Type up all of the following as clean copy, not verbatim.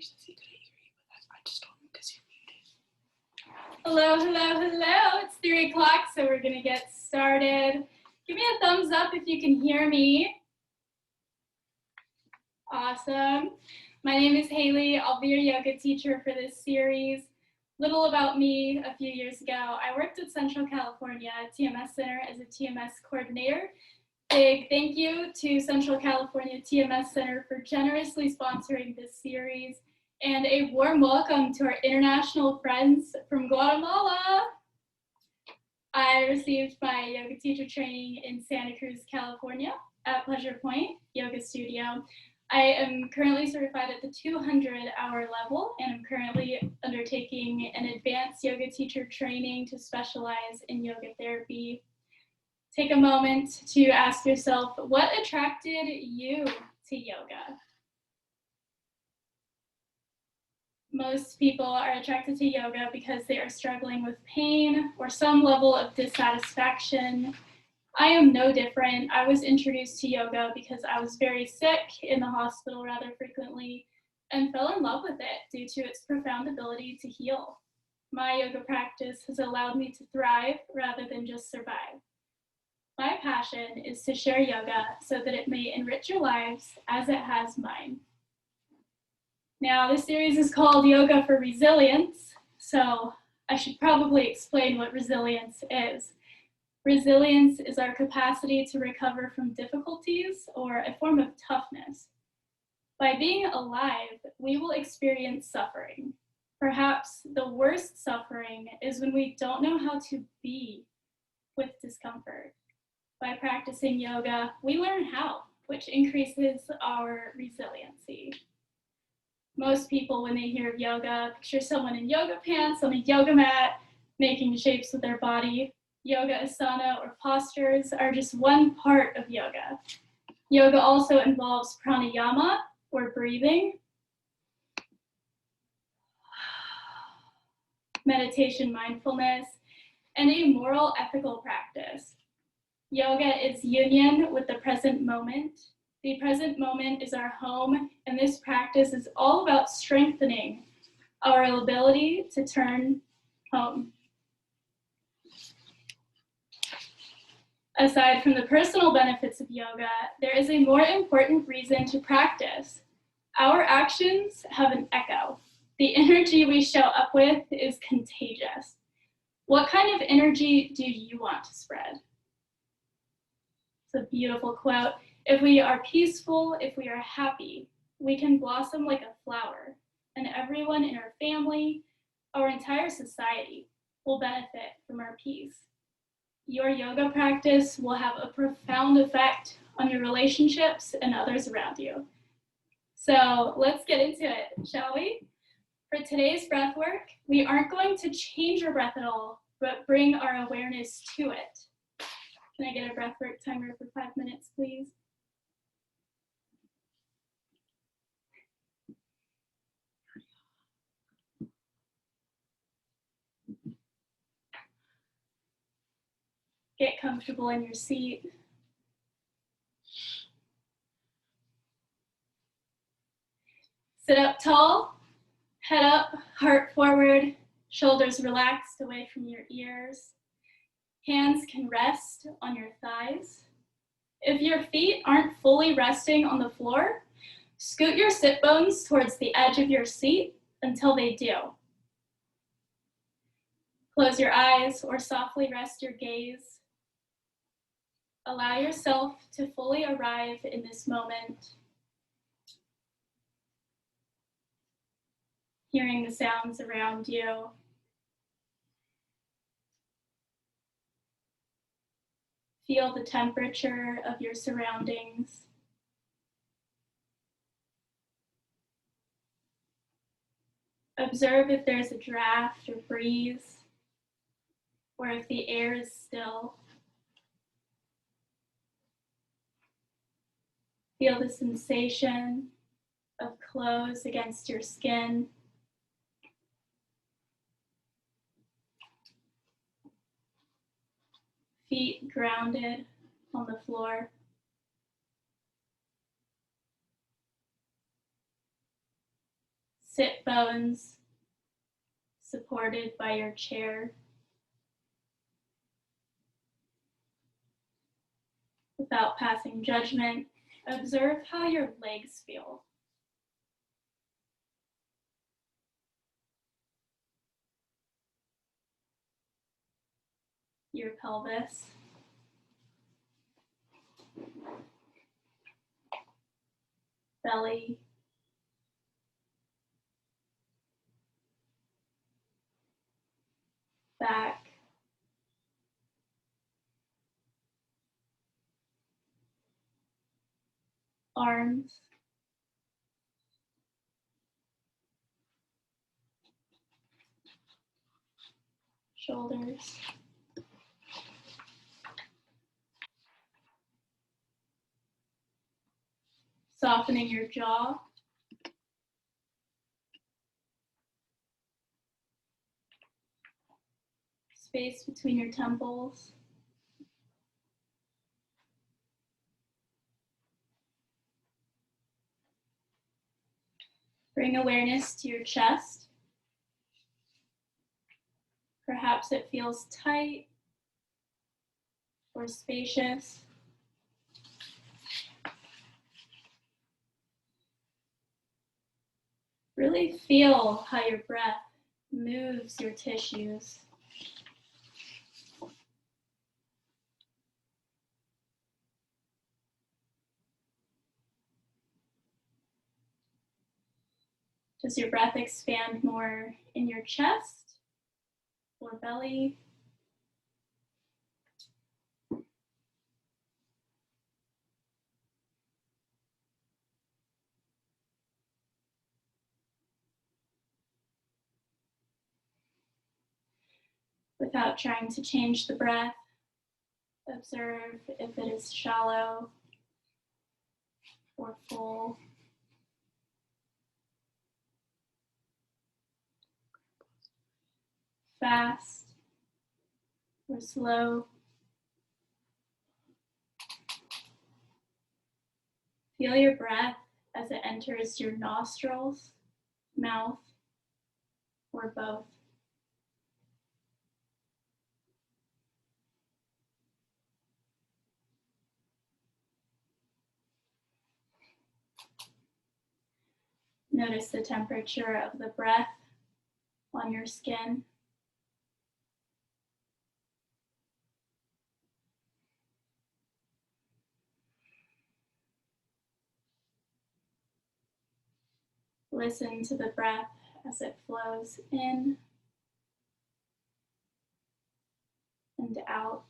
person said he couldn't hear you, but I just told him because you're muted. Hello, hello, hello. It's 3 o'clock, so we're going to get started. Give me a thumbs up if you can hear me. Awesome. My name is Hailey. I'll be your yoga teacher for this series. Little about me, a few years ago, I worked at Central California TMS Center as a TMS coordinator. Big thank you to Central California TMS Center for generously sponsoring this series, and a warm welcome to our international friends from Guatemala. I received my yoga teacher training in Santa Cruz, California at Pleasure Point Yoga Studio. I am currently certified at the 200-hour level, and I'm currently undertaking an advanced yoga teacher training to specialize in yoga therapy. Take a moment to ask yourself, what attracted you to yoga? Most people are attracted to yoga because they are struggling with pain or some level of dissatisfaction. I am no different. I was introduced to yoga because I was very sick, in the hospital rather frequently, and fell in love with it due to its profound ability to heal. My yoga practice has allowed me to thrive rather than just survive. My passion is to share yoga so that it may enrich your lives as it has mine. Now, this series is called Yoga for Resilience, so I should probably explain what resilience is. Resilience is our capacity to recover from difficulties or a form of toughness. By being alive, we will experience suffering. Perhaps the worst suffering is when we don't know how to be with discomfort. By practicing yoga, we learn how, which increases our resiliency. Most people, when they hear of yoga, picture someone in yoga pants on a yoga mat, making shapes with their body. Yoga asana or postures are just one part of yoga. Yoga also involves pranayama or breathing, meditation, mindfulness, and a moral ethical practice. Yoga is union with the present moment. The present moment is our home, and this practice is all about strengthening our ability to turn home. Aside from the personal benefits of yoga, there is a more important reason to practice. Our actions have an echo. The energy we show up with is contagious. What kind of energy do you want to spread? It's a beautiful quote. If we are peaceful, if we are happy, we can blossom like a flower, and everyone in our family, our entire society will benefit from our peace. Your yoga practice will have a profound effect on your relationships and others around you. So let's get into it, shall we? For today's breath work, we aren't going to change our breath at all, but bring our awareness to it. Can I get a breath work timer for 5 minutes, please? Get comfortable in your seat. Sit up tall, head up, heart forward, shoulders relaxed away from your ears. Hands can rest on your thighs. If your feet aren't fully resting on the floor, scoot your sit bones towards the edge of your seat until they do. Close your eyes or softly rest your gaze. Allow yourself to fully arrive in this moment. Hearing the sounds around you. Feel the temperature of your surroundings. Observe if there's a draft or breeze, or if the air is still. Feel the sensation of clothes against your skin. Feet grounded on the floor. sit bones supported by your chair. Without passing judgment, observe how your legs feel. Your pelvis. Belly. Back. Arms. Shoulders. Softening your jaw. Space between your temples. Bring awareness to your chest. Perhaps it feels tight or spacious. Really feel how your breath moves your tissues. Does your breath expand more in your chest or belly? Without trying to change the breath, observe if it is shallow or full. Fast or slow. Feel your breath as it enters your nostrils, mouth, or both. Notice the temperature of the breath on your skin. Listen to the breath as it flows in and out.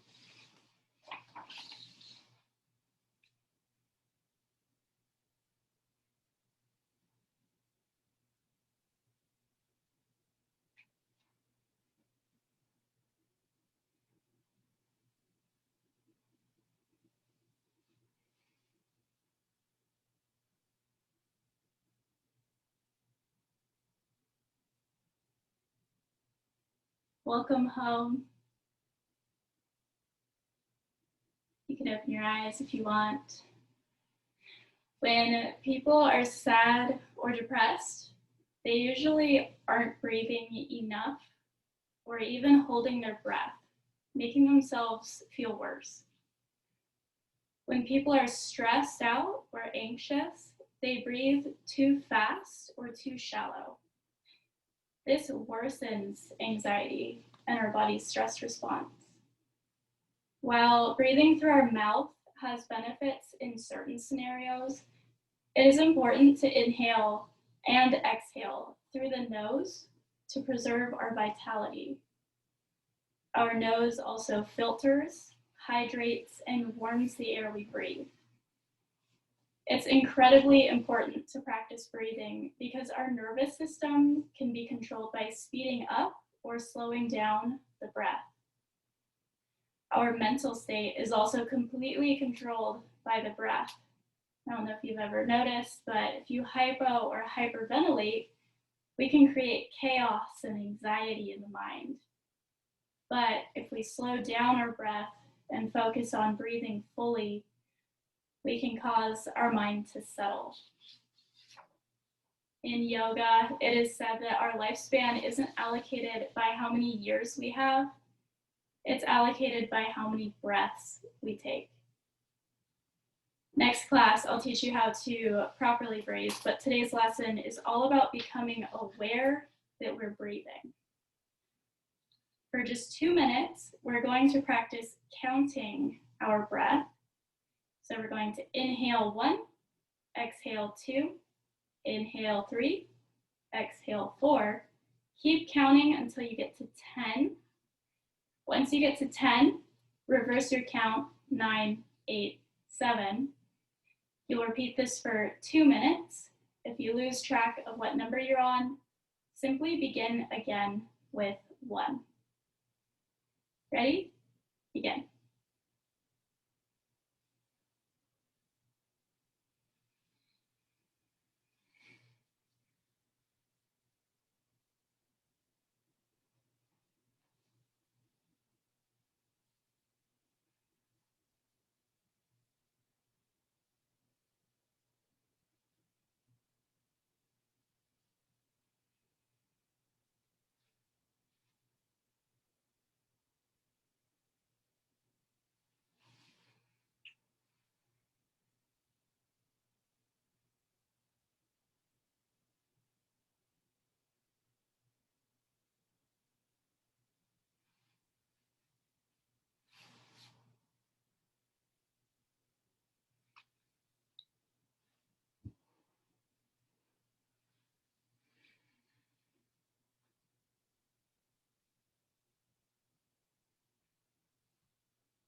Welcome home. You can open your eyes if you want. When people are sad or depressed, they usually aren't breathing enough or even holding their breath, making themselves feel worse. When people are stressed out or anxious, they breathe too fast or too shallow. This worsens anxiety and our body's stress response. While breathing through our mouth has benefits in certain scenarios, it is important to inhale and exhale through the nose to preserve our vitality. Our nose also filters, hydrates, and warms the air we breathe. It's incredibly important to practice breathing because our nervous system can be controlled by speeding up or slowing down the breath. Our mental state is also completely controlled by the breath. I don't know if you've ever noticed, but if you hypo or hyperventilate, we can create chaos and anxiety in the mind. But if we slow down our breath and focus on breathing fully, we can cause our mind to settle. In yoga, it is said that our lifespan isn't allocated by how many years we have, it's allocated by how many breaths we take. Next class, I'll teach you how to properly breathe, but today's lesson is all about becoming aware that we're breathing. For just 2 minutes, we're going to practice counting our breath. So we're going to inhale 1, exhale 2, inhale 3, exhale 4. Keep counting until you get to 10. Once you get to 10, reverse your count, 9, 8, 7. You'll repeat this for 2 minutes. If you lose track of what number you're on, simply begin again with 1. Ready? Begin.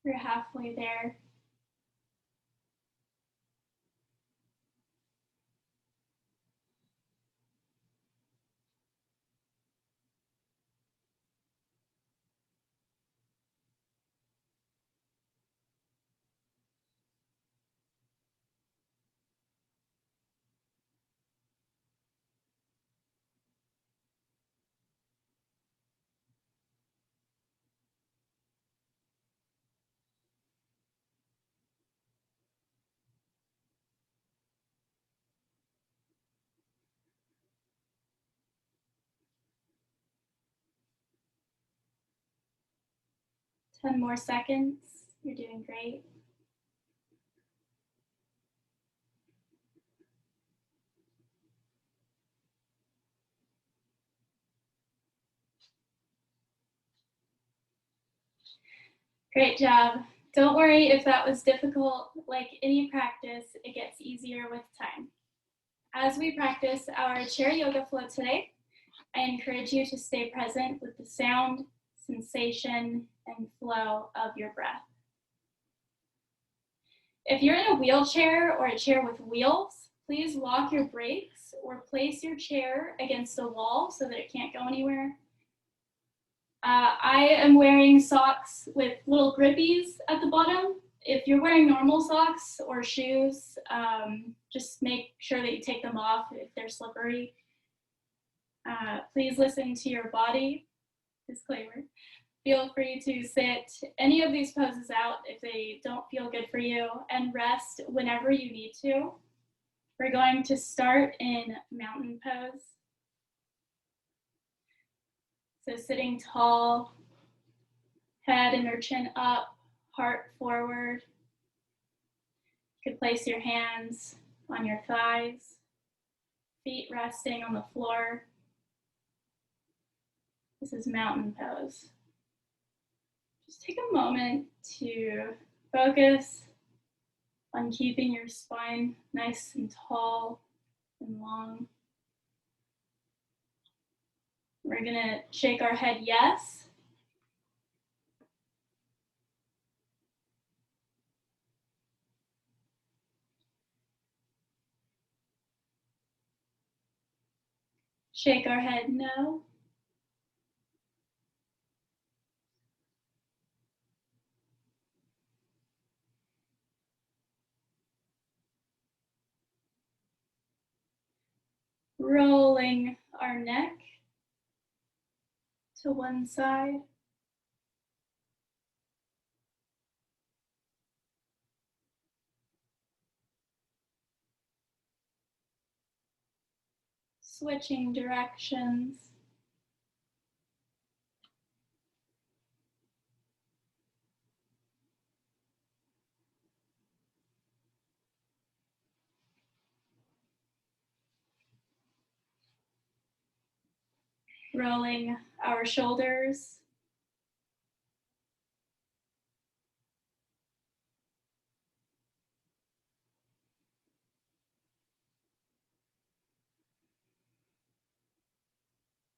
You're halfway there. Ten more seconds. You're doing great. Great job. Don't worry if that was difficult. Like any practice, it gets easier with time. As we practice our chair yoga flow today, I encourage you to stay present with the sound, sensation, and flow of your breath. If you're in a wheelchair or a chair with wheels, please lock your brakes or place your chair against the wall so that it can't go anywhere. I am wearing socks with little grippies at the bottom. If you're wearing normal socks or shoes, just make sure that you take them off if they're slippery. Please listen to your body. Disclaimer. Feel free to sit any of these poses out if they don't feel good for you, and rest whenever you need to. We're going to start in mountain pose. So sitting tall, head and your chin up, heart forward. You could place your hands on your thighs, feet resting on the floor. This is mountain pose. Just take a moment to focus on keeping your spine nice and tall and long. We're gonna shake our head yes. Shake our head no. Rolling our neck to one side. switching directions. Rolling our shoulders.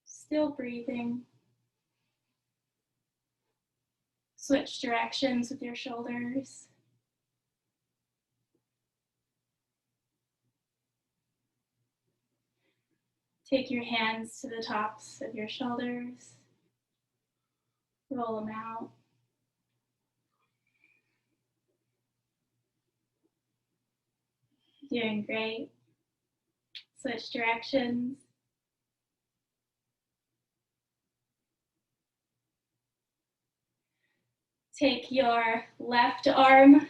Still breathing. Switch directions with your shoulders. Take your hands to the tops of your shoulders. Roll them out. Doing great. Switch directions. Take your left arm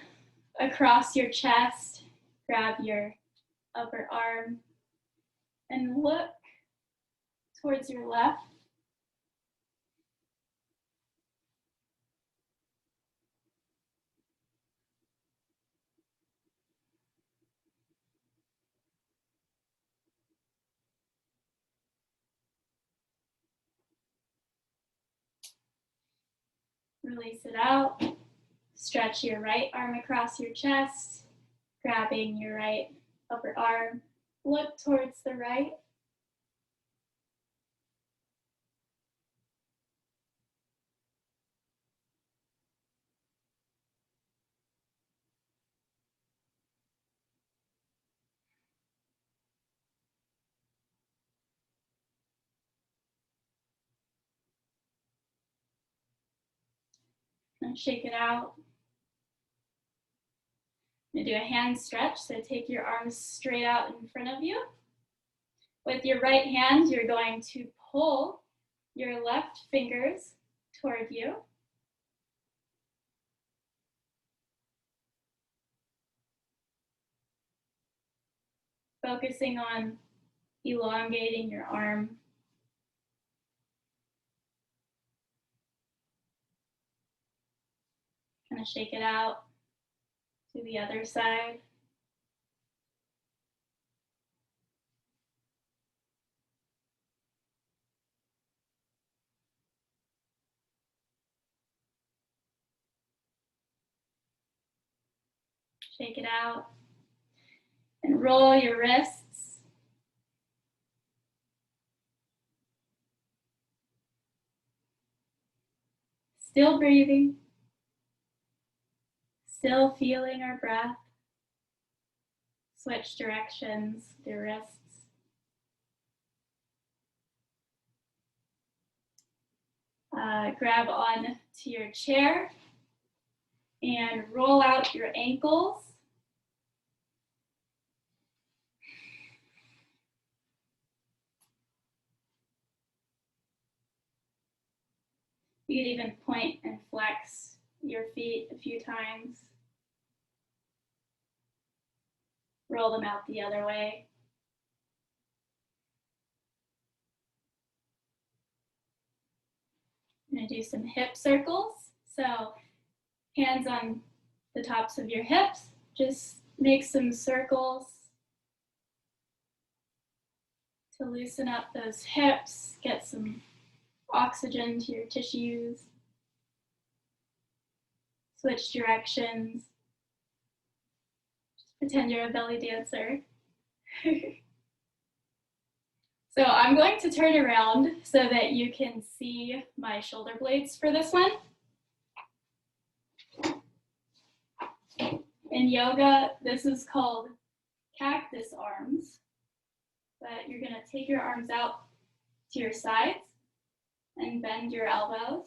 across your chest. Grab your upper arm and look towards your left. Release it out. Stretch your right arm across your chest, grabbing your right upper arm. Look towards the right. And shake it out. I'm going to do a hand stretch, so take your arms straight out in front of you. With your right hand, you're going to pull your left fingers toward you. Focusing on elongating your arm. Kind of shake it out to the other side. Shake it out. And roll your wrists. Still breathing. Still feeling our breath. Switch directions with your wrists. Grab on to your chair and roll out your ankles. You could even point and flex your feet a few times. Roll them out the other way. I'm going to do some hip circles. So hands on the tops of your hips. Just make some circles to loosen up those hips, get some oxygen to your tissues. Switch directions. Just pretend you're a belly dancer. So I'm going to turn around so that you can see my shoulder blades for this one. In yoga, this is called cactus arms, but you're gonna take your arms out to your sides and bend your elbows.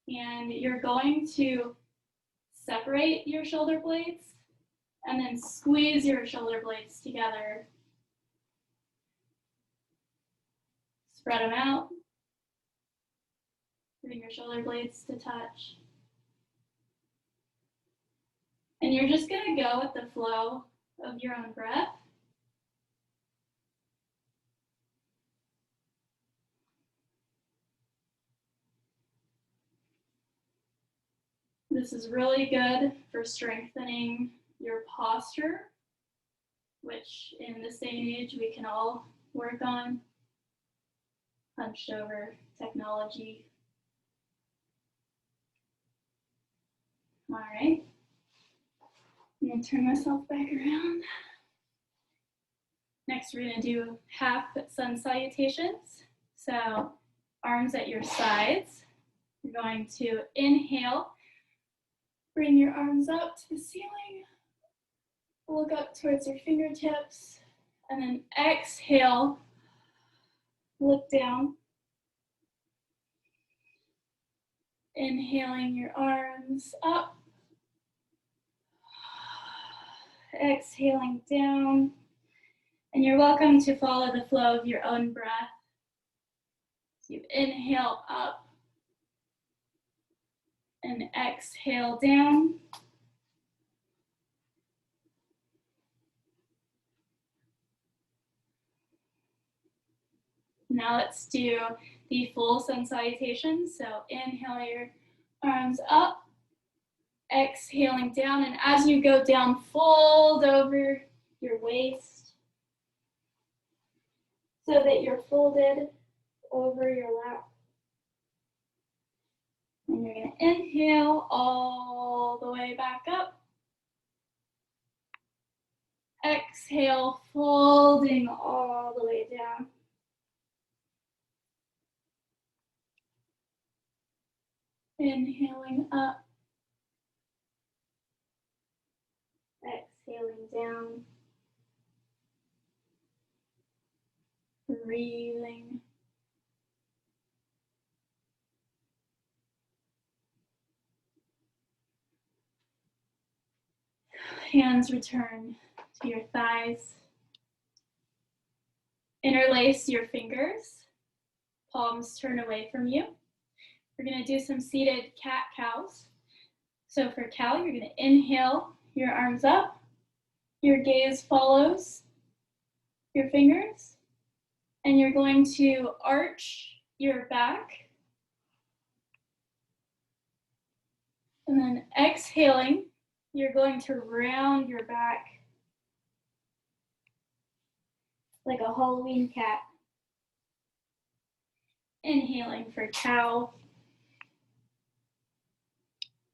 And you're going to separate your shoulder blades and then squeeze your shoulder blades together. Spread them out, bring your shoulder blades to touch. And you're just gonna go with the flow of your own breath. This is really good for strengthening your posture, which in this day and age we can all work on. Hunched over technology. All right. I'm going to turn myself back around. Next, we're going to do half sun salutations. So arms at your sides. You're going to inhale. Bring your arms up to the ceiling. Look up towards your fingertips. And then exhale. Look down. Inhaling your arms up. Exhaling down. And you're welcome to follow the flow of your own breath. So you inhale up and exhale down. Now let's do the full sun salutation. So inhale your arms up, exhaling down, and as you go down, fold over your waist so that you're folded over your lap. And you're going to inhale all the way back up. Exhale, folding all the way down. Inhaling up. Exhaling down. Breathing. Hands return to your thighs. Interlace your fingers. Palms turn away from you. We're going to do some seated cat-cows. So for cow, you're going to inhale your arms up. Your gaze follows your fingers. And you're going to arch your back. And then exhaling, you're going to round your back like a Halloween cat. Inhaling for cow.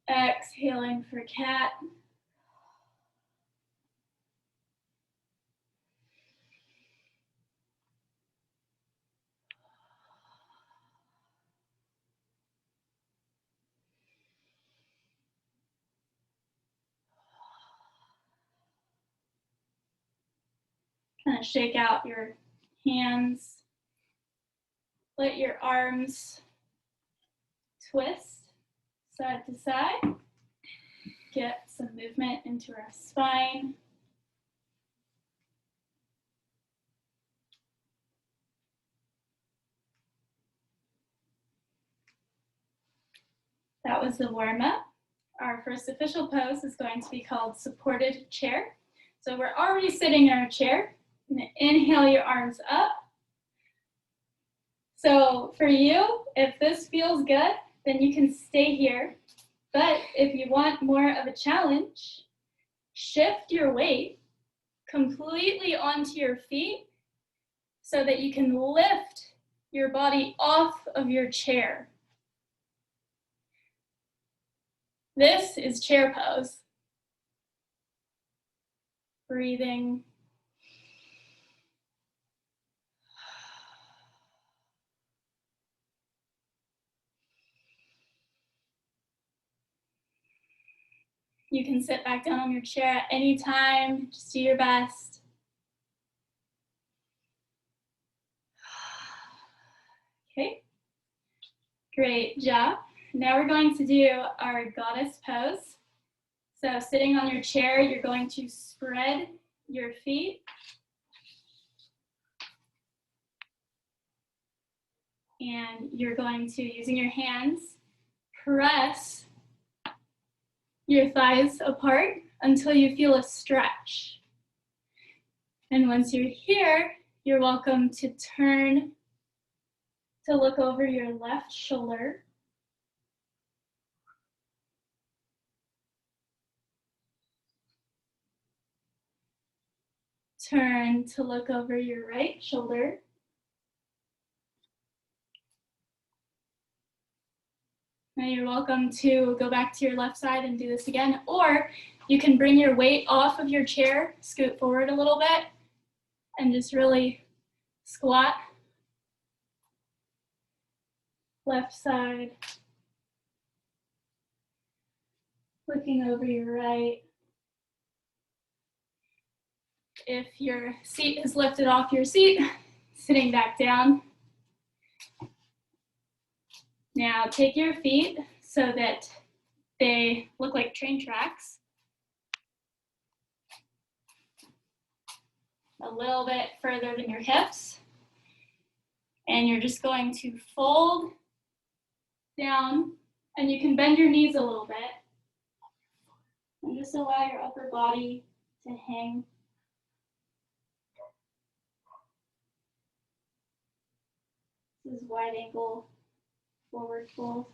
Exhaling for cat. Kind of shake out your hands. Let your arms twist side to side. Get some movement into our spine. That was the warm-up. Our first official pose is going to be called supported chair. So we're already sitting in our chair. I'm going to inhale your arms up. So for you, if this feels good, then you can stay here. But if you want more of a challenge, shift your weight completely onto your feet so that you can lift your body off of your chair. This is chair pose. Breathing. You can sit back down on your chair at any time. Just do your best. Okay, great job. Now we're going to do our goddess pose. So sitting on your chair, you're going to spread your feet. And you're going to, using your hands, press your thighs apart until you feel a stretch. And once you're here, you're welcome to turn to look over your left shoulder. turn to look over your right shoulder. Now you're welcome to go back to your left side and do this again, or you can bring your weight off of your chair, scoot forward a little bit, and just really squat. Left side. Looking over your right. If your seat is lifted off your seat, sitting back down. Now take your feet so that they look like train tracks. A little bit further than your hips. And you're just going to fold down, and you can bend your knees a little bit. And just allow your upper body to hang. This is wide angle forward fold.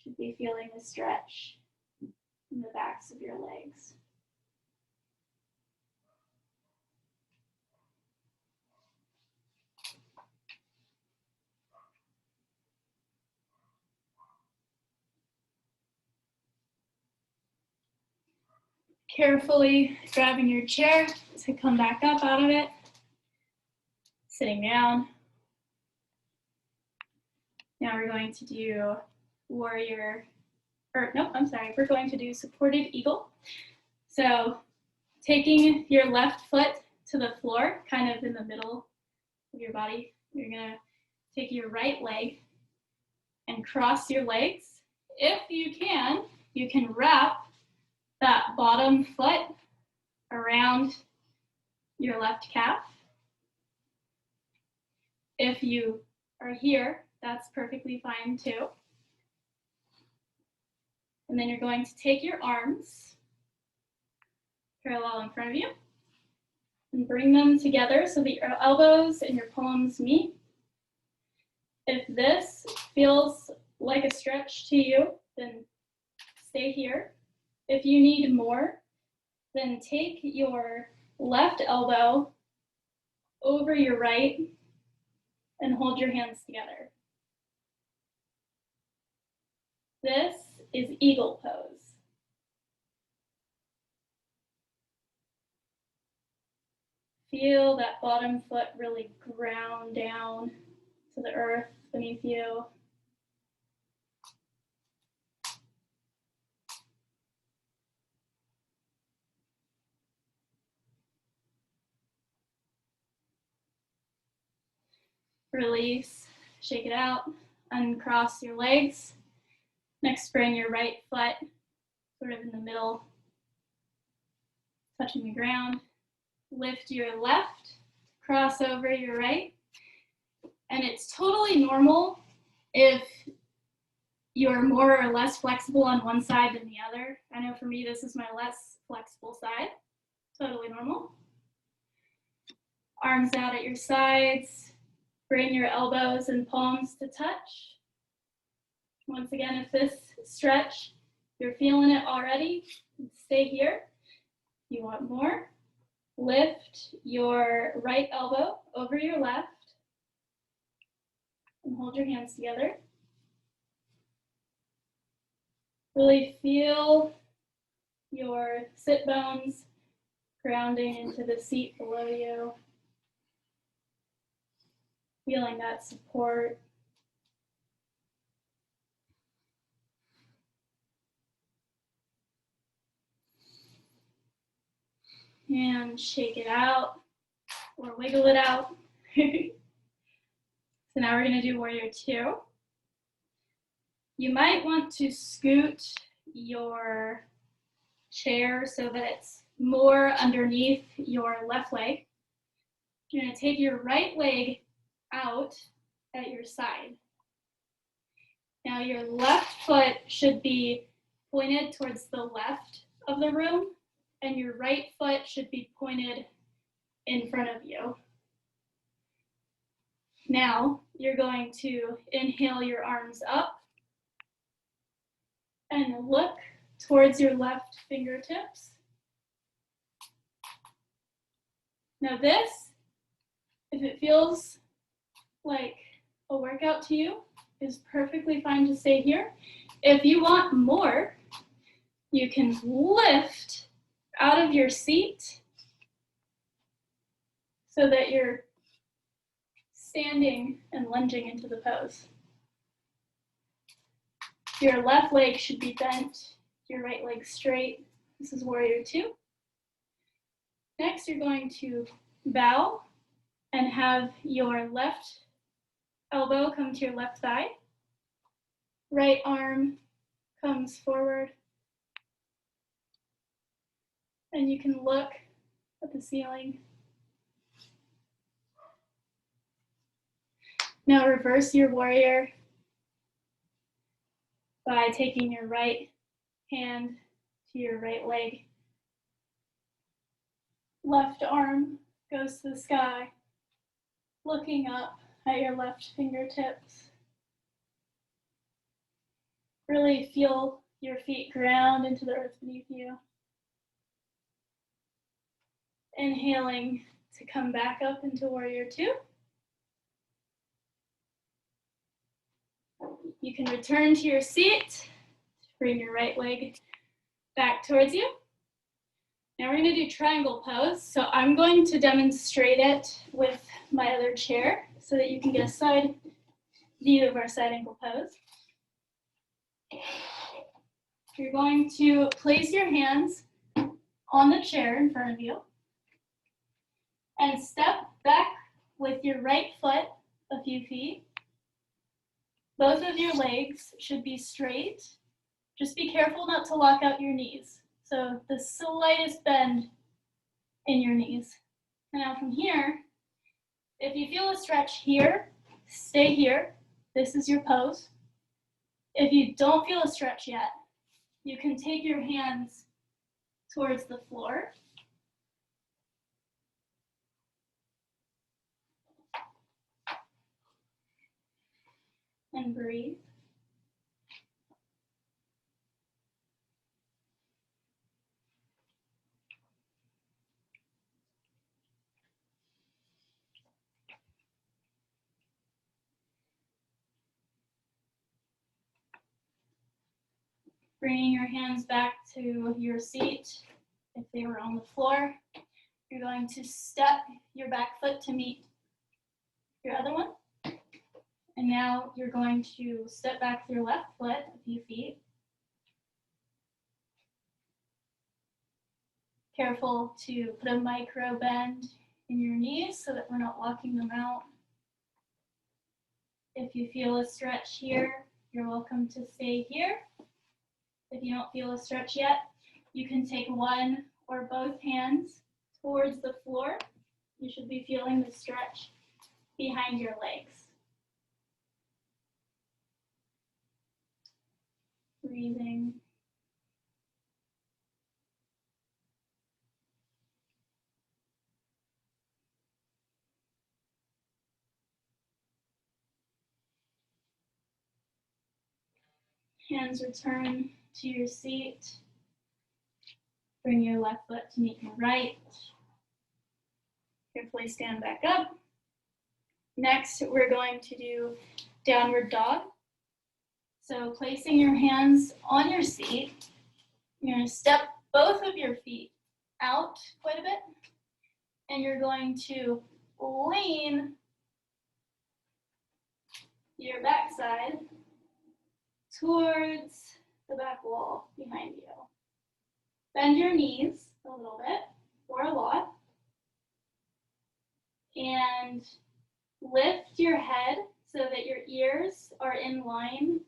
Should be feeling the stretch in the backs of your legs. Carefully grabbing your chair to come back up out of it. Sitting down. Now we're going to do we're going to do supported eagle. So taking your left foot to the floor, kind of in the middle of your body, you're gonna take your right leg and cross your legs. If you can wrap that bottom foot around your left calf. If you are here, that's perfectly fine too. And then you're going to take your arms parallel in front of you and bring them together so that your elbows and your palms meet. If this feels like a stretch to you, then stay here. If you need more, then take your left elbow over your right and hold your hands together. This is eagle pose. Feel that bottom foot really ground down to the earth beneath you. Release, shake it out, uncross your legs. Next, bring your right foot sort of in the middle, touching the ground. Lift your left, cross over your right. And it's totally normal if you're more or less flexible on one side than the other. I know for me, this is my less flexible side. Totally normal. Arms out at your sides. Bring your elbows and palms to touch. Once again, if this stretch, you're feeling it already, stay here. If you want more, lift your right elbow over your left and hold your hands together. Really feel your sit bones grounding into the seat below you. Feeling that support. And shake it out or wiggle it out. So now we're going to do warrior two. You might want to scoot your chair so that it's more underneath your left leg. You're going to take your right leg out at your side. Now your left foot should be pointed towards the left of the room, and your right foot should be pointed in front of you. Now you're going to inhale your arms up and look towards your left fingertips. Now this, if it feels like a workout to you, is perfectly fine to stay here. If you want more, you can lift out of your seat so that you're standing and lunging into the pose. Your left leg should be bent, your right leg straight. This is warrior two. Next, you're going to bow and have your left elbow come to your left thigh. Right arm comes forward. And you can look at the ceiling. Now reverse your warrior by taking your right hand to your right leg. Left arm goes to the sky, looking up at your left fingertips. Really feel your feet ground into the earth beneath you. Inhaling to come back up into warrior two. You can return to your seat, bring your right leg back towards you. Now we're going to do triangle pose. So I'm going to demonstrate it with my other chair so that you can get a side view of our side angle pose. You're going to place your hands on the chair in front of you and step back with your right foot a few feet. Both of your legs should be straight. Just be careful not to lock out your knees. So the slightest bend in your knees. And now from here, if you feel a stretch here, stay here. This is your pose. If you don't feel a stretch yet, you can take your hands towards the floor. And breathe. Bringing your hands back to your seat. If they were on the floor, you're going to step your back foot to meet your other one. And now you're going to step back with your left foot a few feet. Careful to put a micro bend in your knees so that we're not locking them out. If you feel a stretch here, you're welcome to stay here. If you don't feel a stretch yet, you can take one or both hands towards the floor. You should be feeling the stretch behind your legs. Breathing. Hands return to your seat. Bring your left foot to meet your right. Carefully stand back up. Next, we're going to do downward dog. So placing your hands on your seat, you're going to step both of your feet out quite a bit, and you're going to lean your backside towards the back wall behind you. Bend your knees a little bit, or a lot, and lift your head so that your ears are in line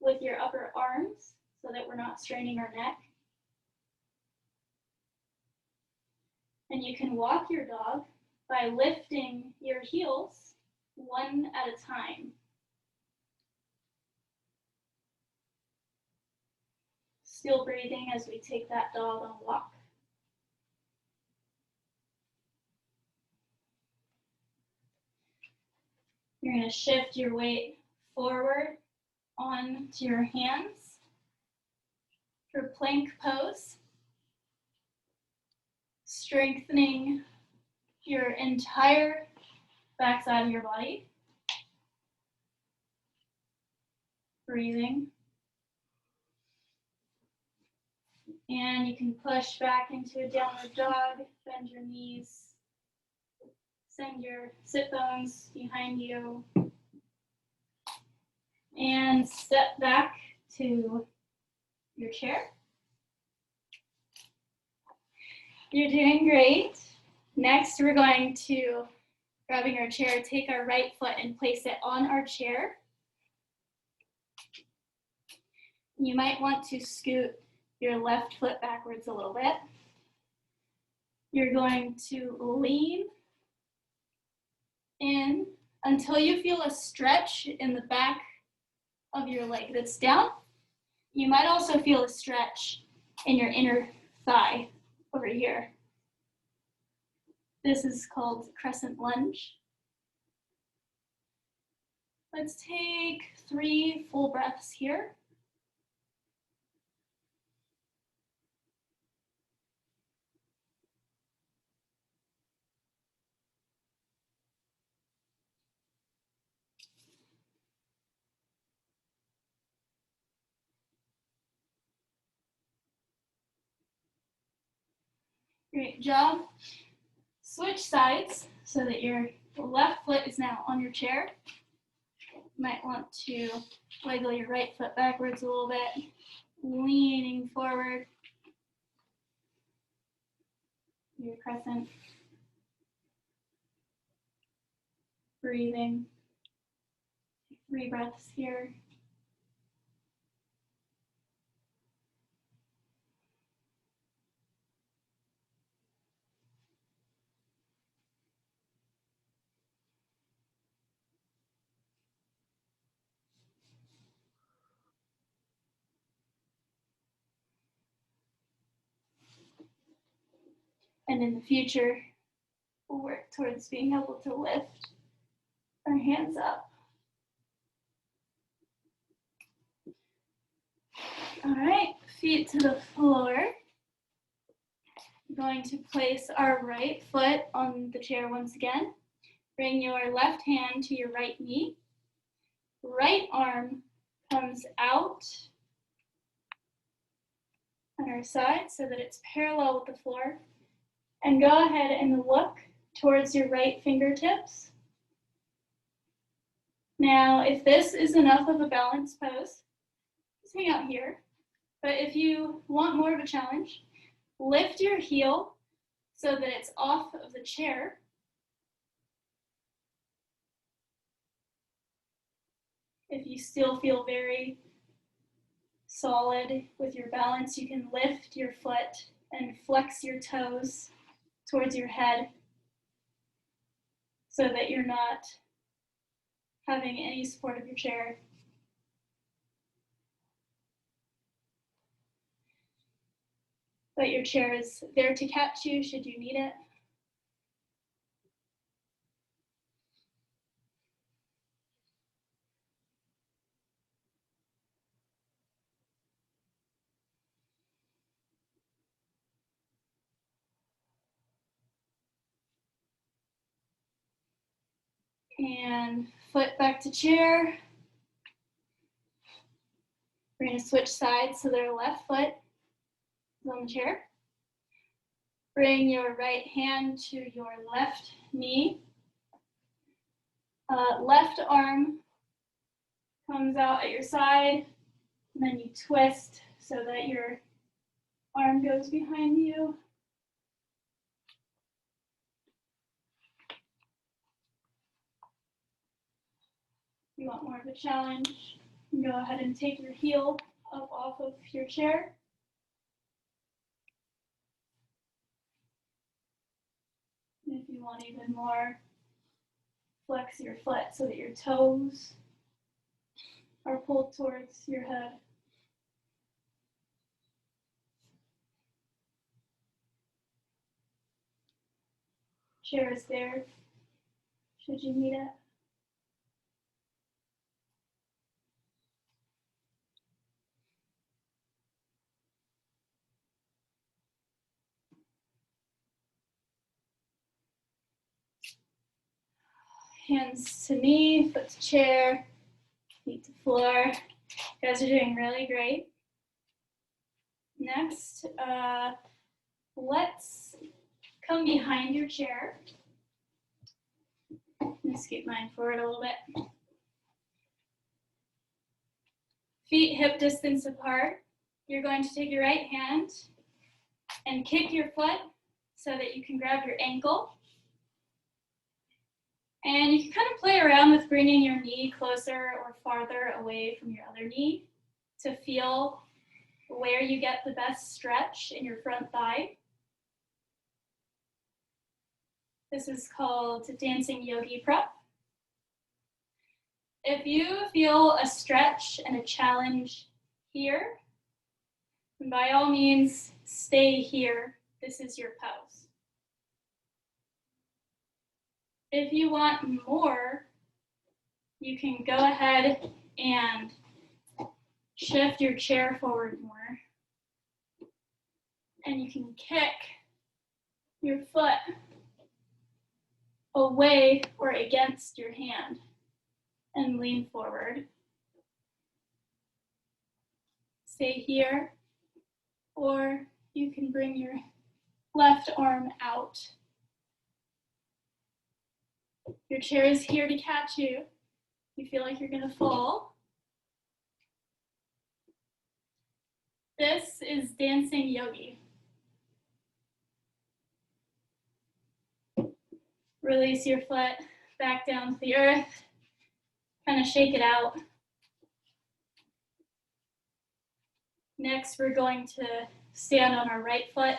with your upper arms so that we're not straining our neck. And you can walk your dog by lifting your heels one at a time. Still breathing as we take that dog on a walk. You're going to shift your weight forward onto your hands. for plank pose, strengthening your entire backside of your body. Breathing. And you can push back into a downward dog, bend your knees, send your sit bones behind you, and step back to your chair. You're doing great. Next, we're going to, grabbing our chair, take our right foot and place it on our chair. You might want to scoot your left foot backwards a little bit. You're going to lean in until you feel a stretch in the back of your leg that's down. You might also feel a stretch in your inner thigh over here. This is called crescent lunge. Let's take 3 full breaths here. Great job. Switch sides so that your left foot is now on your chair. You might want to wiggle your right foot backwards a little bit, leaning forward. Your crescent. Breathing. 3 breaths here. And in the future, we'll work towards being able to lift our hands up. All right, feet to the floor. We're going to place our right foot on the chair once again. Bring your left hand to your right knee. Right arm comes out on our side so that it's parallel with the floor. And go ahead and look towards your right fingertips. Now, if this is enough of a balanced pose, just hang out here. But if you want more of a challenge, lift your heel so that it's off of the chair. If you still feel very solid with your balance, you can lift your foot and flex your toes towards your head so that you're not having any support of your chair. But your chair is there to catch you should you need it. And foot back to chair. We're going to switch sides so their left foot is on the chair. Bring your right hand to your left knee. Left arm comes out at your side, and then you twist so that your arm goes behind you. If you want more of a challenge, go ahead and take your heel up off of your chair. And if you want even more, flex your foot so that your toes are pulled towards your head. Chair is there should you need it. hands to knee, foot to chair, feet to floor. You guys are doing really great. Next, let's come behind your chair. I'm gonna scoot mine forward a little bit. Feet hip distance apart. You're going to take your right hand and kick your foot so that you can grab your ankle. And you can kind of play around with bringing your knee closer or farther away from your other knee to feel where you get the best stretch in your front thigh. This is called dancing yogi prep. If you feel a stretch and a challenge here, then by all means, stay here. This is your pose. If you want more, you can go ahead and shift your chair forward more. And you can kick your foot away or against your hand and lean forward. Stay here, or you can bring your left arm out. Your chair is here to catch you. You feel like you're gonna fall. This is dancing yogi. Release your foot back down to the earth. Kind of shake it out. Next, we're going to stand on our right foot,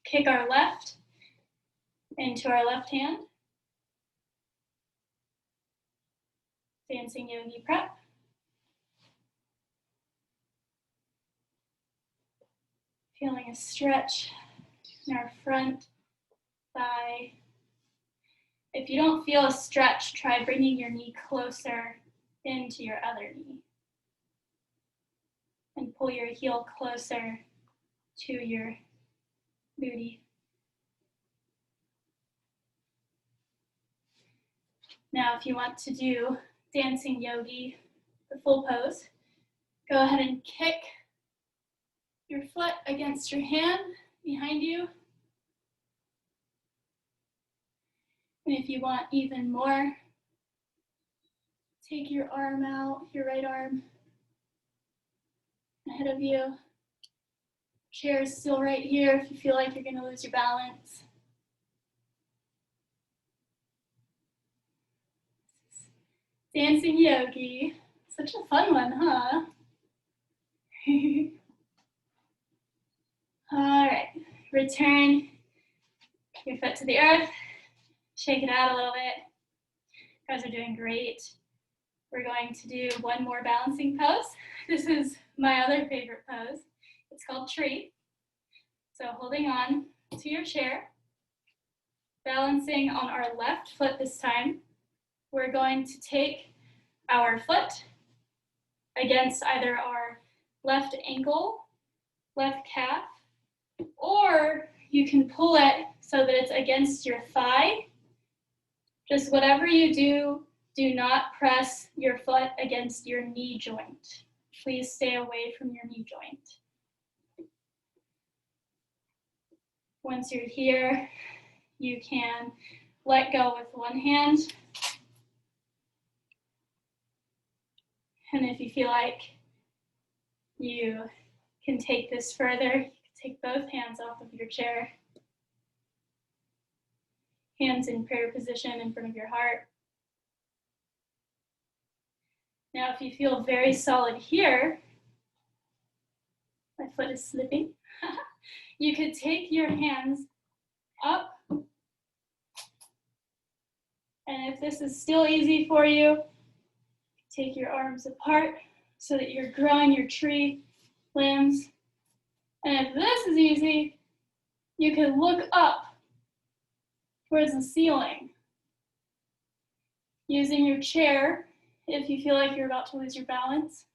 kick our left into our left hand. Dancing yogi prep. Feeling a stretch in our front thigh. If you don't feel a stretch, try bringing your knee closer into your other knee. And pull your heel closer to your booty. Now, if you want to do dancing yogi, the full pose, go ahead and kick your foot against your hand behind you. And if you want even more, take your arm out, your right arm ahead of you. Chair is still right here if you feel like you're gonna lose your balance. Dancing yogi, such a fun one, huh? All right, return your foot to the earth, shake it out a little bit. You guys are doing great. We're going to do one more balancing pose. This is my other favorite pose. It's called tree. So holding on to your chair, balancing on our left foot this time, we're going to take our foot against either our left ankle, left calf, or you can pull it so that it's against your thigh. Just whatever you do, do not press your foot against your knee joint. Please stay away from your knee joint. Once you're here, you can let go with one hand. And if you feel like you can take this further, you can take both hands off of your chair. Hands in prayer position in front of your heart. Now, if you feel very solid here, my foot is slipping, you could take your hands up. And if this is still easy for you, take your arms apart so that you're growing your tree limbs. And if this is easy, you can look up towards the ceiling. Using your chair, if you feel like you're about to lose your balance,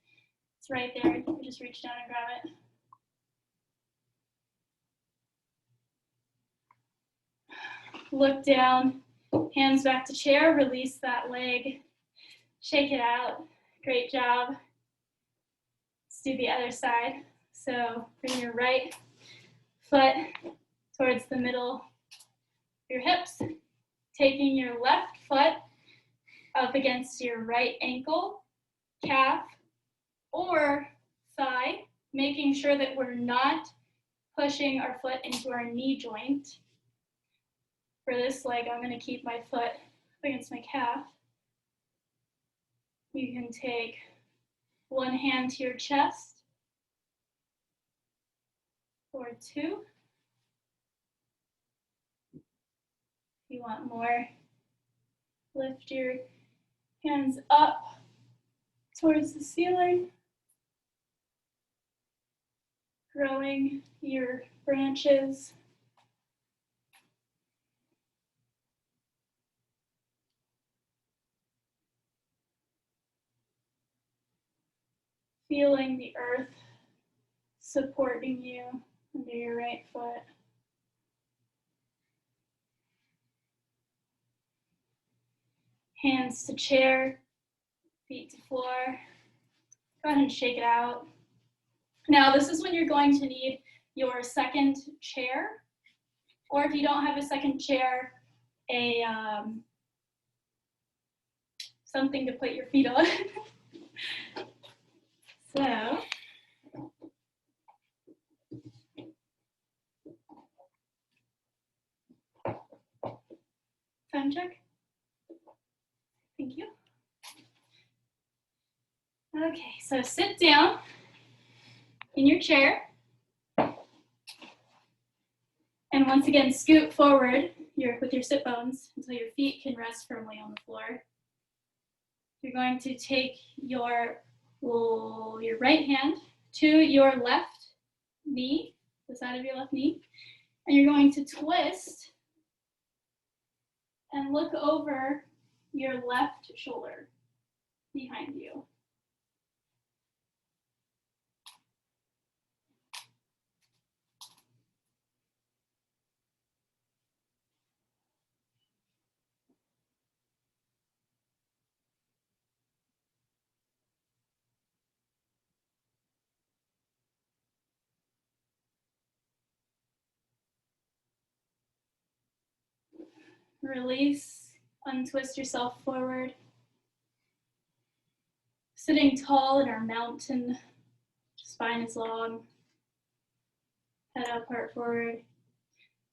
it's right there. You can just reach down and grab it. Look down Hands back to chair, release that leg, shake it out. Great job. Let's do the other side. So bring your right foot towards the middle of your hips, taking your left foot up against your right ankle, calf, or thigh, making sure that we're not pushing our foot into our knee joint. For this leg, I'm going to keep my foot against my calf. You can take one hand to your chest, or two. If you want more, lift your hands up towards the ceiling, growing your branches. Feeling the earth supporting you under your right foot. Hands to chair, feet to floor. Go ahead and shake it out. Now, this is when you're going to need your second chair, or if you don't have a second chair, something to put your feet on. So, time check. Thank you. Okay, so sit down in your chair. And once again, scoot forward with your sit bones until your feet can rest firmly on the floor. You're going to take your right hand to your left knee, the side of your left knee, and you're going to twist and look over your left shoulder behind you. Release, untwist yourself forward. Sitting tall in our mountain, spine is long, head up, heart forward.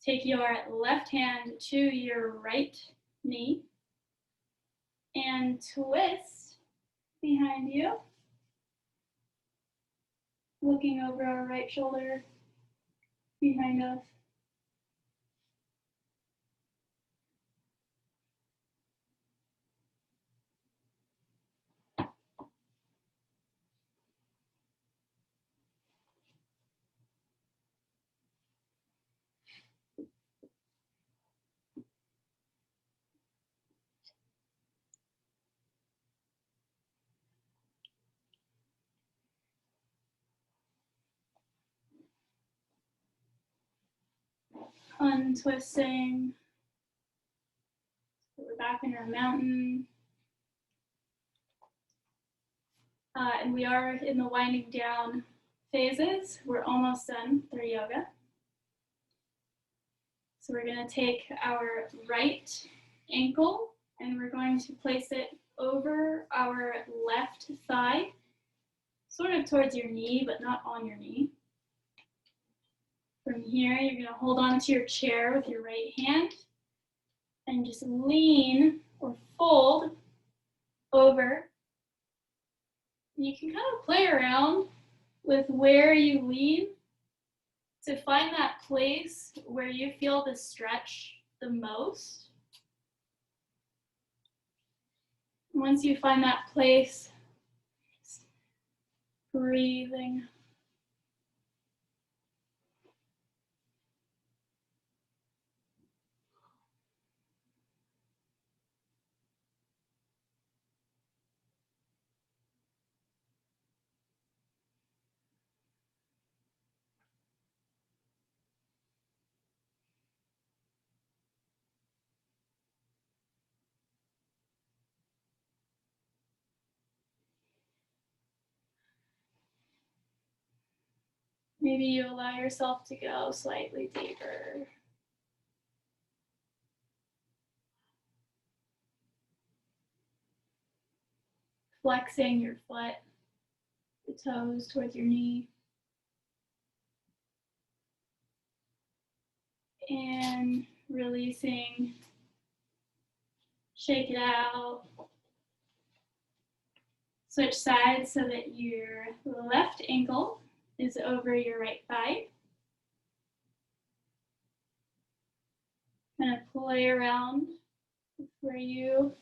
Take your left hand to your right knee and twist behind you, looking over our right shoulder behind us. Untwisting. We're back in our mountain. And we are in the winding down phases. We're almost done with our yoga. So we're going to take our right ankle and we're going to place it over our left thigh, sort of towards your knee, but not on your knee. From here, you're going to hold on to your chair with your right hand and just lean or fold over. You can kind of play around with where you lean to find that place where you feel the stretch the most. Once you find that place, breathing. Maybe you allow yourself to go slightly deeper. Flexing your foot, the toes towards your knee. And releasing, shake it out. Switch sides so that your left ankle is over your right thigh. Kind of play around where you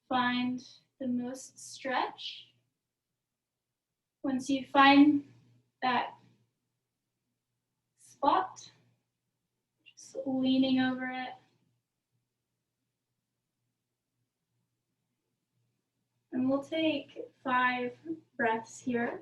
find the most stretch. Once you find that spot, just leaning over it. And we'll take 5 breaths here.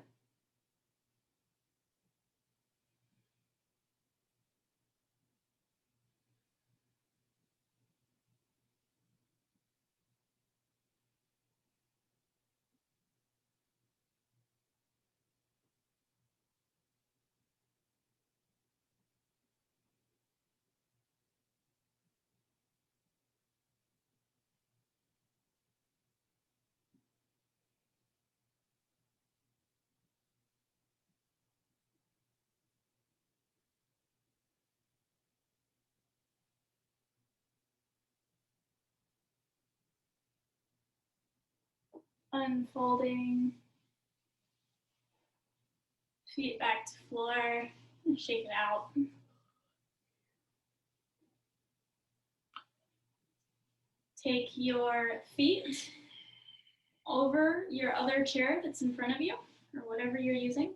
Unfolding, feet back to floor, and shake it out. Take your feet over your other chair that's in front of you, or whatever you're using.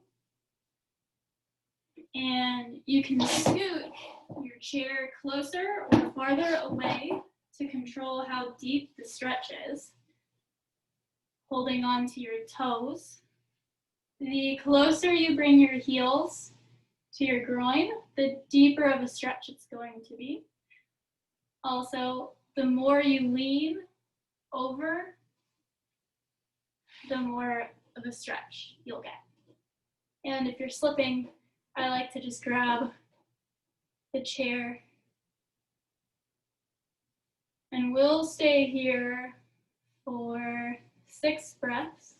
And you can scoot your chair closer or farther away to control how deep the stretch is. Holding on to your toes. The closer you bring your heels to your groin, the deeper of a stretch it's going to be. Also, the more you lean over, the more of a stretch you'll get. And if you're slipping, I like to just grab the chair. And we'll stay here for 6 breaths.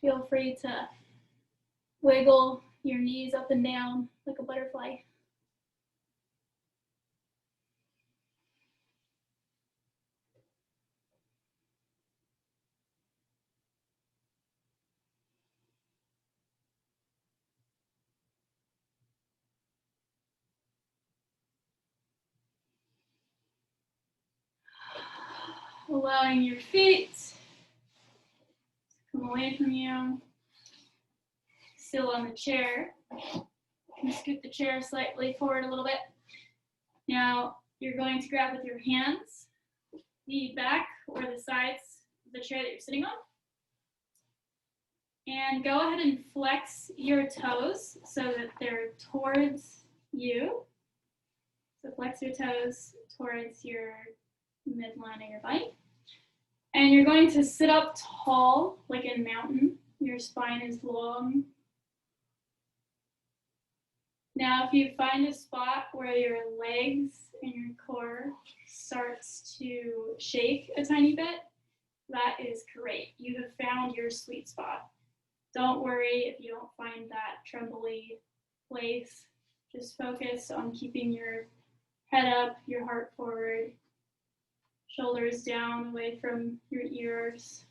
Feel free to wiggle your knees up and down like a butterfly. Allowing your feet to come away from you. Still on the chair. You can scoot the chair slightly forward a little bit. Now you're going to grab with your hands the back or the sides of the chair that you're sitting on. And go ahead and flex your toes so that they're towards you. So flex your toes towards your midline of your body. And you're going to sit up tall like a mountain. Your spine is long. Now, if you find a spot where your legs and your core starts to shake a tiny bit, that is great. You have found your sweet spot. Don't worry if you don't find that trembly place. Just focus on keeping your head up, your heart forward, shoulders down away from your ears.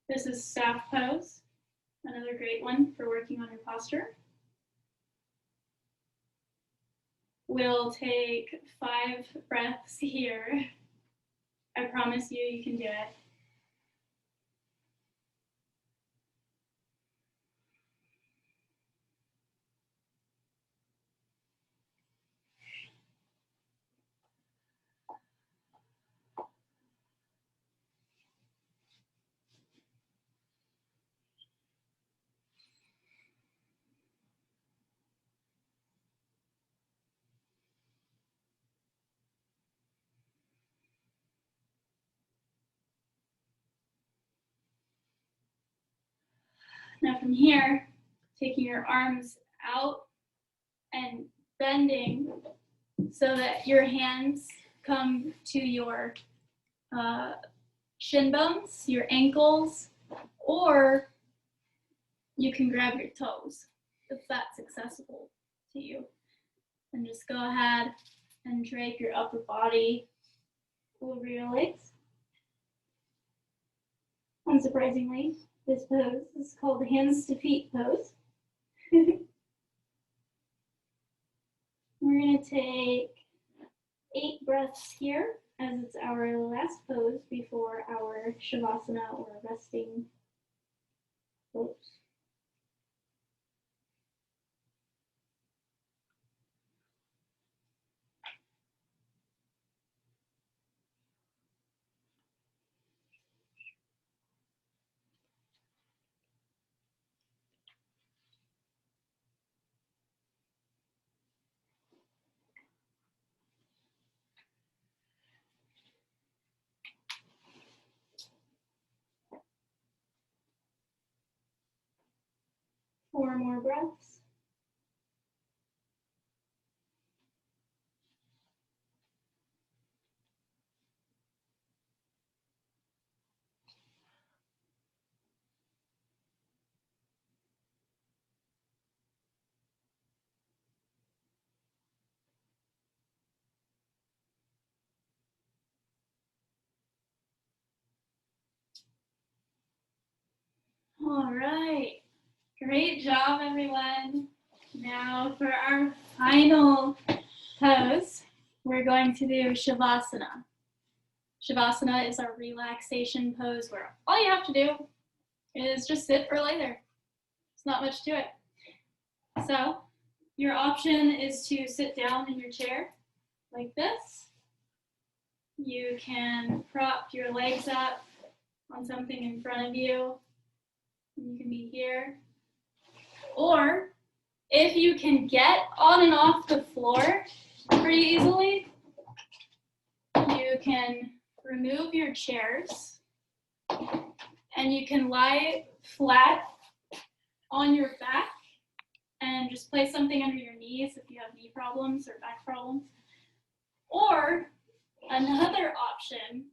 This is staff pose, another great one for working on your posture. We'll take 5 breaths here. I promise you, you can do it. Now from here, taking your arms out and bending so that your hands come to your shin bones, your ankles, or you can grab your toes if that's accessible to you. And just go ahead and drape your upper body over your legs. Unsurprisingly, this pose is called the hands to feet pose. We're going to take 8 breaths here, as it's our last pose before our shavasana or resting pose. Four more breaths. All right, great job, everyone. Now for our final pose, we're going to do shavasana. Shavasana is our relaxation pose where all you have to do is just sit or lay there. There's not much to it. So your option is to sit down in your chair like this. You can prop your legs up on something in front of you. You can be here. Or if you can get on and off the floor pretty easily, you can remove your chairs and you can lie flat on your back and just place something under your knees if you have knee problems or back problems. Or another option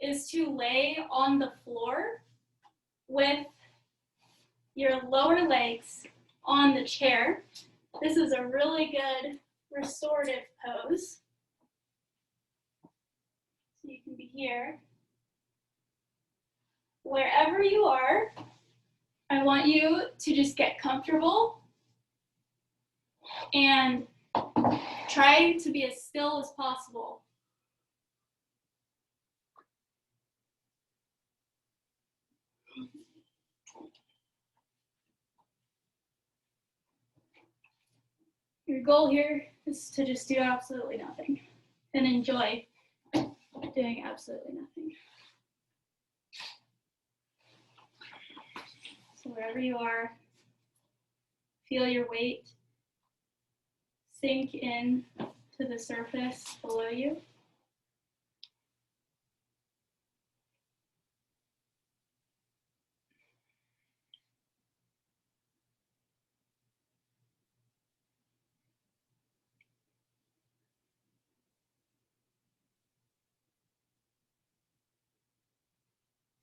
is to lay on the floor with your lower legs on the chair. This is a really good restorative pose. So you can be here. Wherever you are, I want you to just get comfortable and try to be as still as possible. Your goal here is to just do absolutely nothing and enjoy doing absolutely nothing. So wherever you are, feel your weight sink in to the surface below you.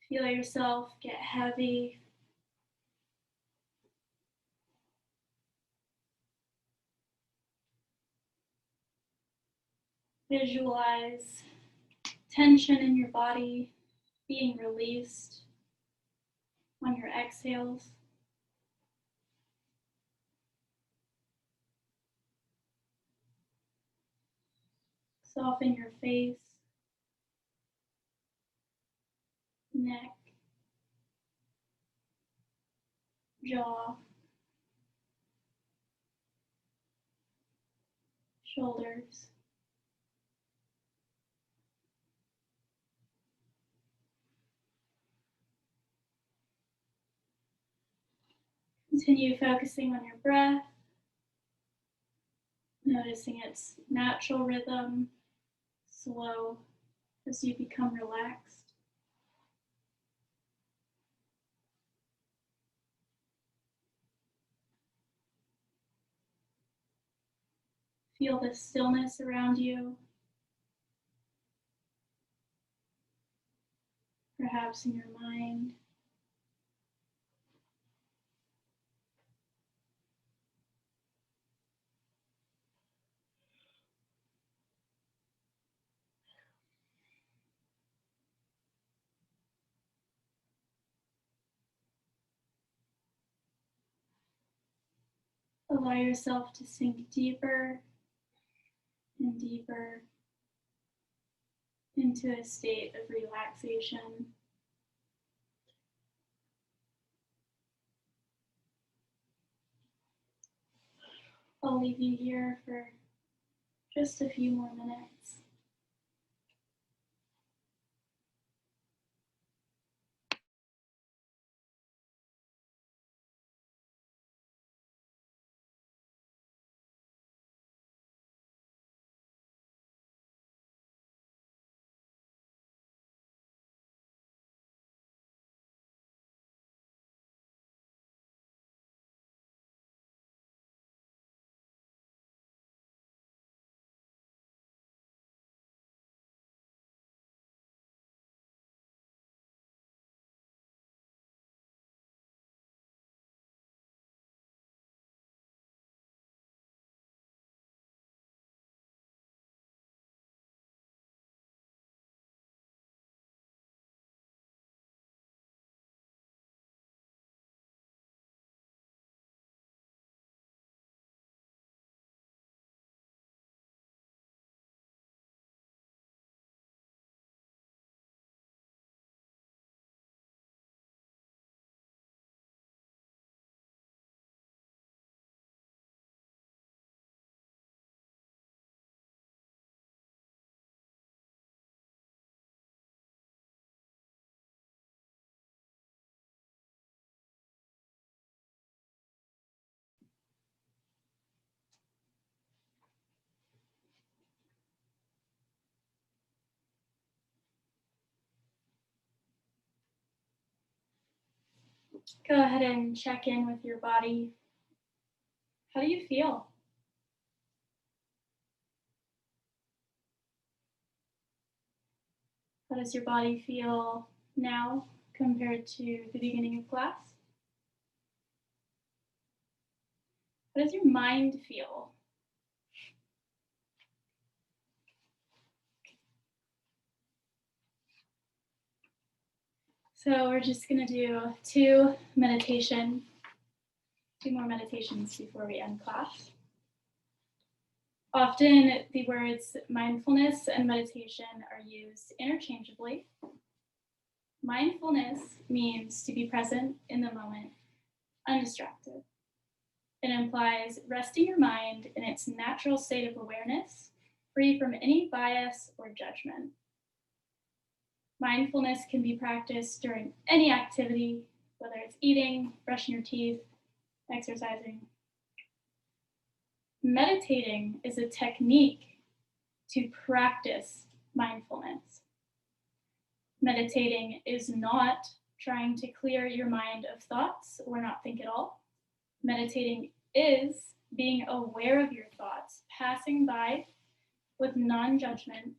Feel yourself get heavy. Visualize tension in your body being released on your exhales. Soften your face, neck, jaw, shoulders. Continue focusing on your breath, noticing its natural rhythm, slow as you become relaxed. Feel the stillness around you, perhaps in your mind. Allow yourself to sink deeper and deeper into a state of relaxation. I'll leave you here for just a few more minutes. Go ahead and check in with your body. How do you feel? How does your body feel now compared to the beginning of class? How does your mind feel? So we're just going to do two more meditations before we end class. Often the words mindfulness and meditation are used interchangeably. Mindfulness means to be present in the moment, undistracted. It implies resting your mind in its natural state of awareness, free from any bias or judgment. Mindfulness can be practiced during any activity, whether it's eating, brushing your teeth, exercising. Meditating is a technique to practice mindfulness. Meditating is not trying to clear your mind of thoughts or not think at all. Meditating is being aware of your thoughts, passing by with non-judgment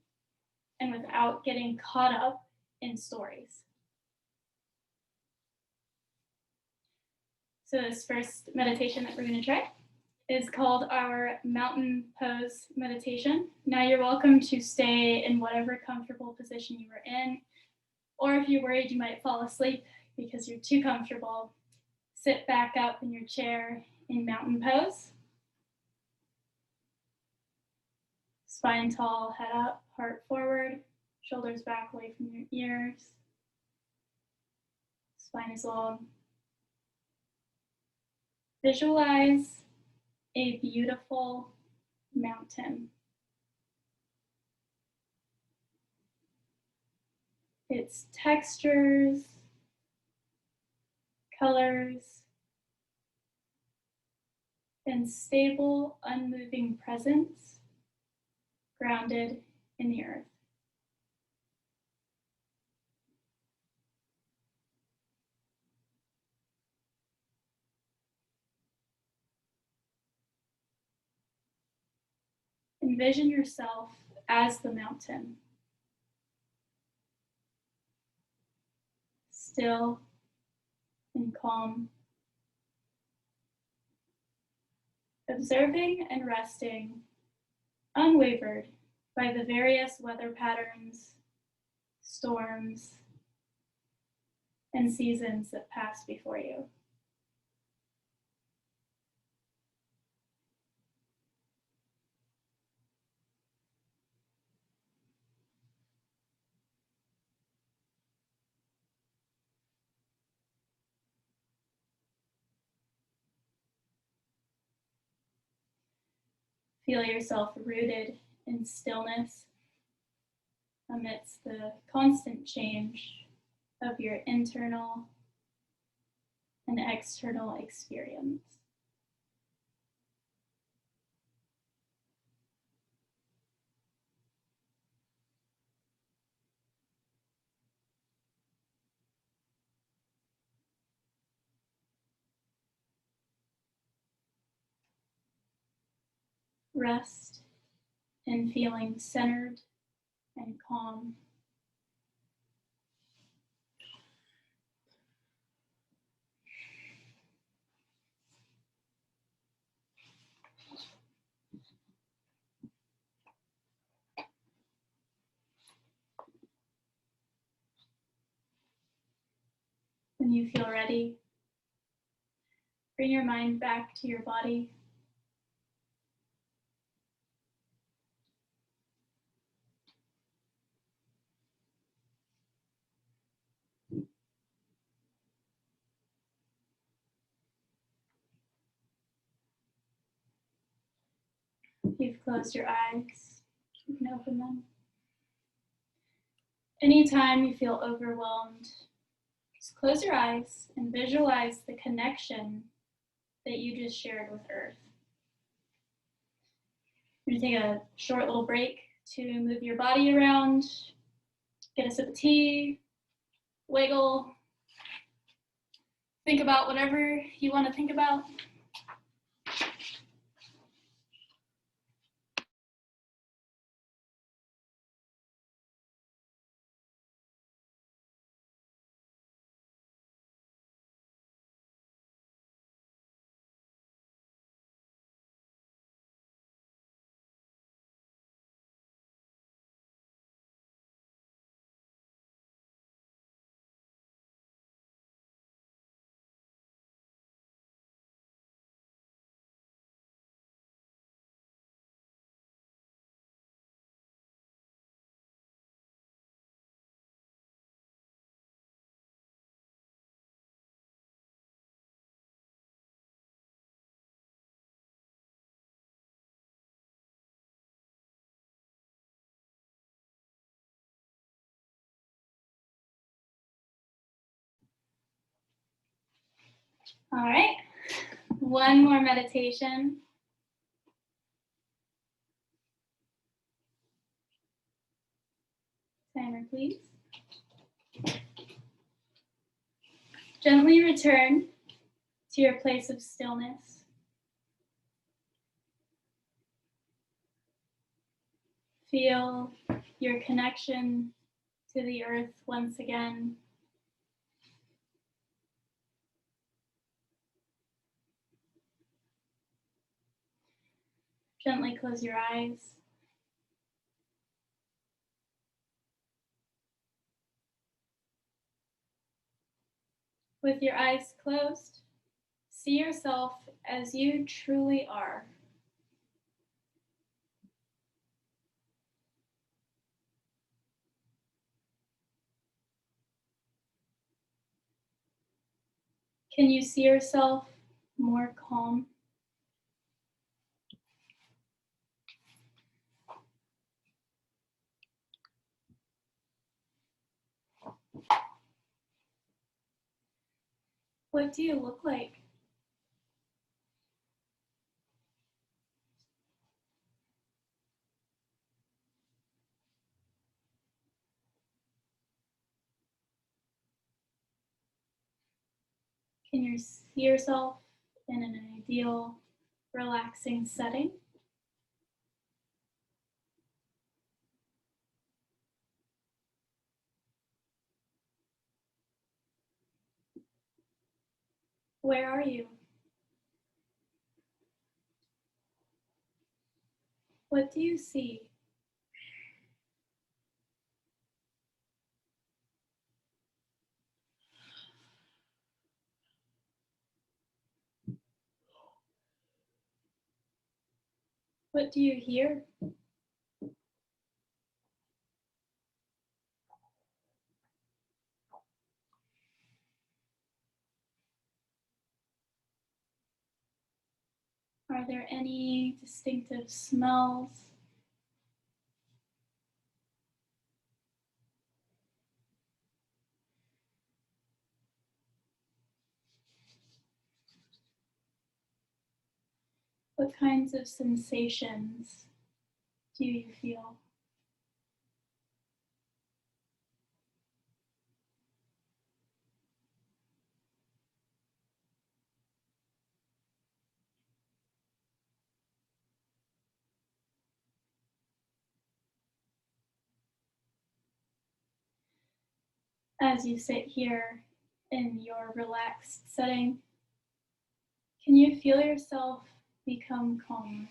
and without getting caught up in stories. So this first meditation that we're going to try is called our mountain pose meditation. Now you're welcome to stay in whatever comfortable position you were in, or if you're worried you might fall asleep because you're too comfortable, sit back up in your chair in mountain pose. Spine tall, head up, heart forward, shoulders back away from your ears. Spine is long. Visualize a beautiful mountain. Its textures, colors, and stable, unmoving presence grounded in the earth. Envision yourself as the mountain, still and calm, observing and resting, unwavered by the various weather patterns, storms, and seasons that pass before you. Feel yourself rooted in stillness amidst the constant change of your internal and external experience. Rest in feeling centered and calm. When you feel ready, bring your mind back to your body. If you've closed your eyes, you can open them. Anytime you feel overwhelmed, just close your eyes and visualize the connection that you just shared with Earth. You're going to take a short little break to move your body around, get a sip of tea, wiggle, think about whatever you want to think about. All right, one more meditation. Timer, please. Gently return to your place of stillness. Feel your connection to the earth once again. Gently close your eyes. With your eyes closed, see yourself as you truly are. Can you see yourself more calm? What do you look like? Can you see yourself in an ideal, relaxing setting? Where are you? What do you see? What do you hear? Are there any distinctive smells? What kinds of sensations do you feel? As you sit here in your relaxed setting, can you feel yourself become calmer,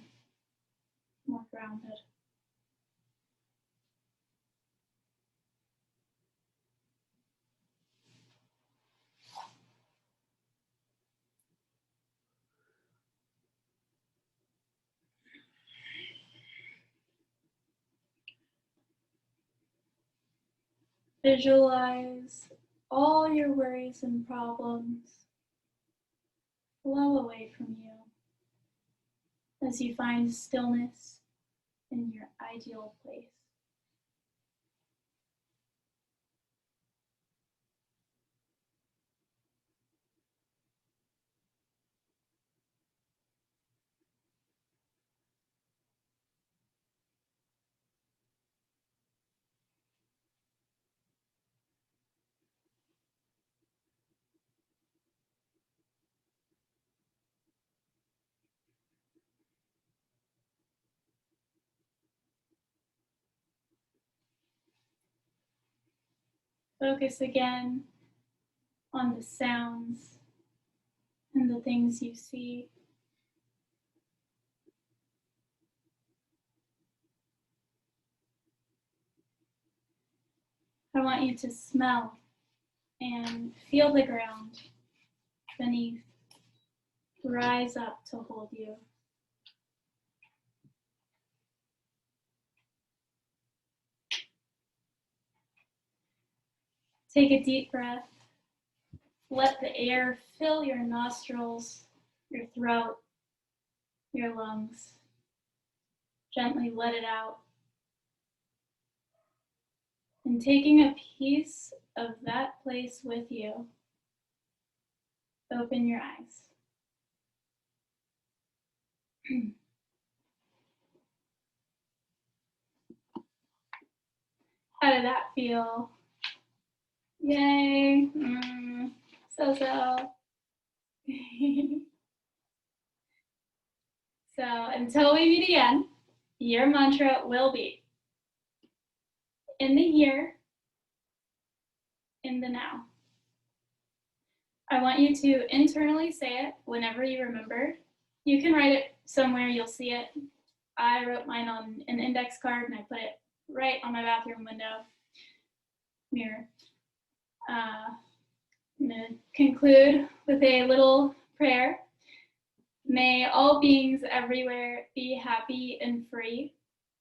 more grounded? Visualize all your worries and problems flow away from you as you find stillness in your ideal place. Focus again on the sounds and the things you see. I want you to smell and feel the ground beneath rise up to hold you. Take a deep breath. Let the air fill your nostrils, your throat, your lungs. Gently let it out. And taking a piece of that place with you, open your eyes. How did that feel? Yay. So. So until we meet again, your mantra will be in the here, in the now. I want you to internally say it whenever you remember. You can write it somewhere, you'll see it. I wrote mine on an index card and I put it right on my bathroom window mirror. I'm going to conclude with a little prayer. May all beings everywhere be happy and free,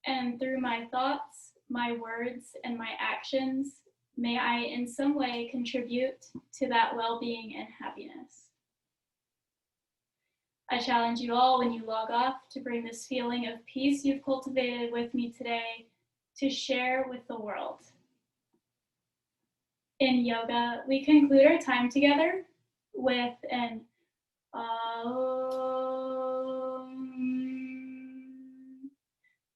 and through my thoughts, my words, and my actions, may I in some way contribute to that well-being and happiness. I challenge you all when you log off to bring this feeling of peace you've cultivated with me today to share with the world. In yoga, we conclude our time together with an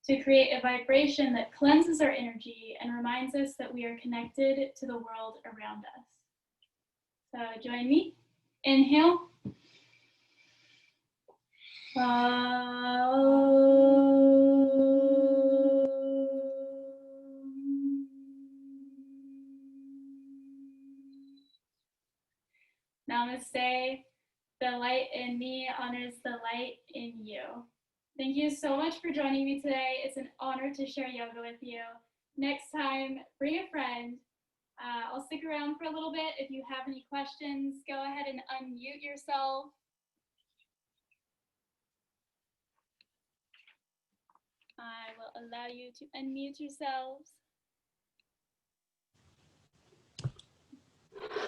to create a vibration that cleanses our energy and reminds us that we are connected to the world around us. So join me. Inhale. Namaste. The light in me honors the light in you. Thank you so much for joining me today. It's an honor to share yoga with you. Next time, bring a friend. I'll stick around for a little bit. If you have any questions, go ahead and unmute yourself. I will allow you to unmute yourselves.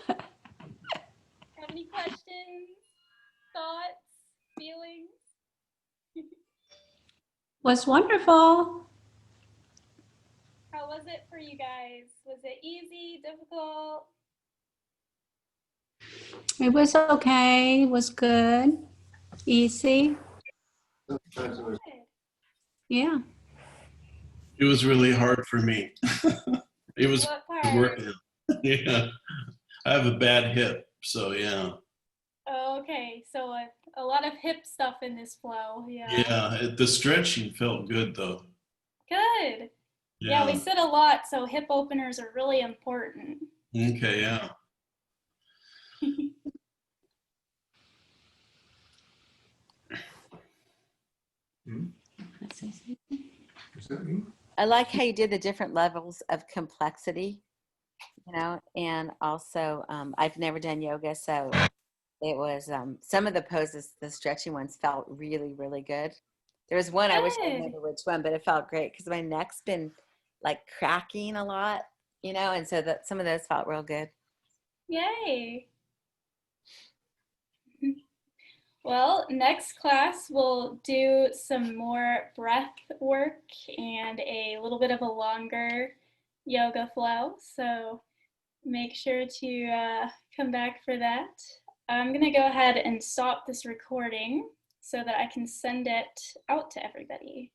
Have any questions, thoughts, feelings? Was wonderful. How was it for you guys? Was it easy, difficult? It was okay. It was good. Easy. Good. Yeah. It was really hard for me. It was What part? working. Yeah. I have a bad hip, so yeah. Oh, okay, so a lot of hip stuff in this flow. Yeah. Yeah, the stretching felt good though. Good. Yeah, we sit a lot, so hip openers are really important. Okay, yeah. I like how you did the different levels of complexity, you know, and also I've never done yoga, so it was some of the poses, the stretching ones felt really, really good. There was one, I wish I remember which one, but it felt great because my neck's been like cracking a lot, you know, and so that some of those felt real good. Yay. Well, next class we'll do some more breath work and a little bit of a longer yoga flow. So make sure to come back for that. I'm gonna go ahead and stop this recording so that I can send it out to everybody.